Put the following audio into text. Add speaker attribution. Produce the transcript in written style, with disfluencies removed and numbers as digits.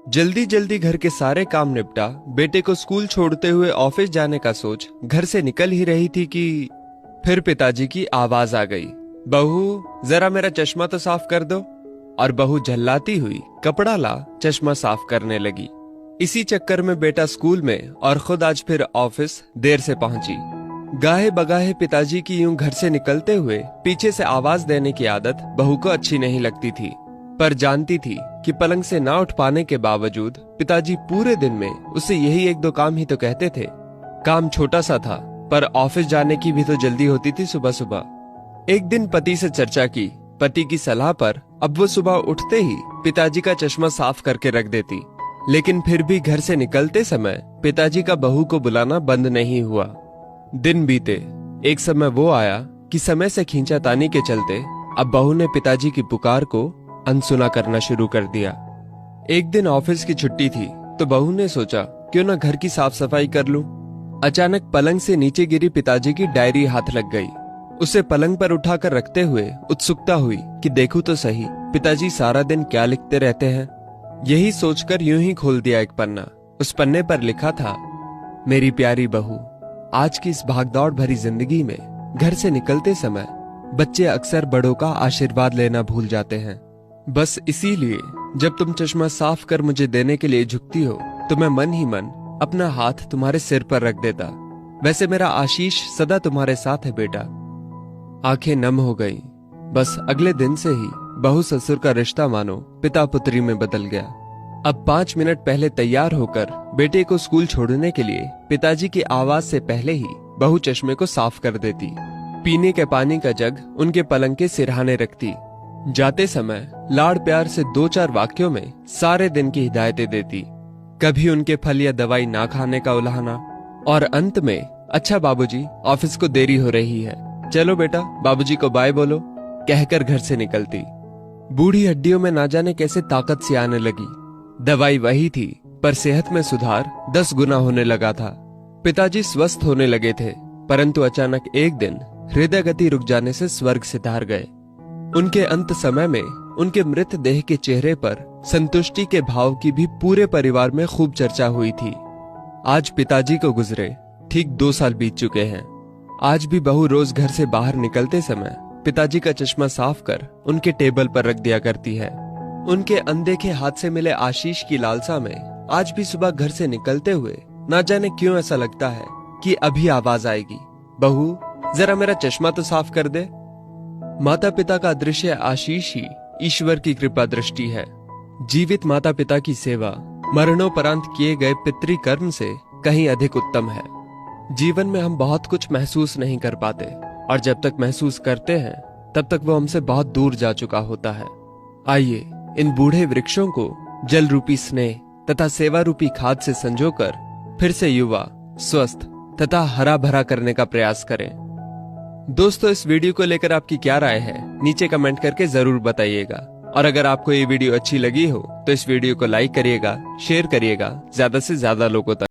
Speaker 1: जल्दी जल्दी घर के सारे काम निपटा बेटे को स्कूल छोड़ते हुए ऑफिस जाने का सोच घर से निकल ही रही थी कि फिर पिताजी की आवाज आ गई। बहू, जरा मेरा चश्मा तो साफ कर दो। और बहू झल्लाती हुई कपड़ा ला चश्मा साफ करने लगी। इसी चक्कर में बेटा स्कूल में और खुद आज फिर ऑफिस देर से पहुंची। गाहे बगाहे पिताजी की यूं घर से निकलते हुए पीछे से आवाज देने की आदत बहू को अच्छी नहीं लगती थी, पर जानती थी कि पलंग से ना उठ पाने के बावजूद पिताजी पूरे दिन में उसे यही एक दो काम ही तो कहते थे। काम छोटा सा था, पर ऑफिस जाने की भी तो जल्दी होती थी सुबह सुबह। एक दिन पति से चर्चा की। पति की सलाह पर अब वो सुबह उठते ही पिताजी का चश्मा साफ करके रख देती, लेकिन फिर भी घर से निकलते समय पिताजी का बहू को बुलाना बंद नहीं हुआ। दिन बीते, एक समय वो आया कि समय से खींचातानी के चलते अब बहू ने पिताजी की पुकार को अनसुना करना शुरू कर दिया। एक दिन ऑफिस की छुट्टी थी तो बहू ने सोचा क्यों ना घर की साफ सफाई कर लूं। अचानक पलंग से नीचे गिरी पिताजी की डायरी हाथ लग गई। उसे पलंग पर उठाकर रखते हुए उत्सुकता हुई कि देखूं तो सही पिताजी सारा दिन क्या लिखते रहते हैं। यही सोचकर यूं ही खोल दिया एक पन्ना। उस पन्ने पर लिखा था, मेरी प्यारी बहू, आज की इस भागदौड़ भरी जिंदगी में घर से निकलते समय बच्चे अक्सर बड़ों का आशीर्वाद लेना भूल जाते हैं। बस इसीलिए जब तुम चश्मा साफ कर मुझे देने के लिए झुकती हो तो मैं मन ही मन अपना हाथ तुम्हारे सिर पर रख देता। वैसे मेरा आशीष सदा तुम्हारे साथ है बेटा। आंखें नम हो गईं। बस अगले दिन से ही बहू ससुर का रिश्ता मानो पिता पुत्री में बदल गया। अब 5 मिनट पहले तैयार होकर बेटे को स्कूल छोड़ने के लिए पिताजी की आवाज से पहले ही बहू चश्मे को साफ कर देती। पीने के पानी का जग उनके पलंग के सिरहाने रखती। जाते समय लाड़ प्यार से 2-4 वाक्यों में सारे दिन की हिदायतें देती। कभी उनके फल या दवाई ना खाने का उलाहना, और अंत में, अच्छा बाबूजी, ऑफिस को देरी हो रही है, चलो बेटा बाबूजी को बाय बोलो, कहकर घर से निकलती। बूढ़ी हड्डियों में ना जाने कैसे ताकत सी आने लगी। दवाई वही थी, पर सेहत में सुधार 10 गुना होने लगा था। पिताजी स्वस्थ होने लगे थे, परंतु अचानक एक दिन हृदय गति रुक जाने से स्वर्ग सिधार गए। उनके अंत समय में उनके मृत देह के चेहरे पर संतुष्टि के भाव की भी पूरे परिवार में खूब चर्चा हुई थी। आज पिताजी को गुजरे ठीक 2 साल बीत चुके हैं। आज भी बहू रोज घर से बाहर निकलते समय पिताजी का चश्मा साफ कर उनके टेबल पर रख दिया करती है। उनके अनदेखे हाथ से मिले आशीष की लालसा में आज भी सुबह घर से निकलते हुए ना जाने क्यों ऐसा लगता है कि अभी आवाज आएगी, बहू जरा मेरा चश्मा तो साफ कर दे। माता पिता का दृश्य आशीष ही ईश्वर की कृपा दृष्टि है। जीवित माता पिता की सेवा मरणोपरांत किए गए पितृ कर्म से कहीं अधिक उत्तम है। जीवन में हम बहुत कुछ महसूस नहीं कर पाते, और जब तक महसूस करते हैं तब तक वो हमसे बहुत दूर जा चुका होता है। आइए इन बूढ़े वृक्षों को जल रूपी स्नेह तथा सेवा रूपी खाद से संजोकर फिर से युवा, स्वस्थ तथा हरा भरा करने का प्रयास करें। दोस्तों, इस वीडियो को लेकर आपकी क्या राय है नीचे कमेंट करके जरूर बताइएगा। और अगर आपको ये वीडियो अच्छी लगी हो तो इस वीडियो को लाइक करिएगा, शेयर करिएगा ज्यादा से ज्यादा लोगों तक।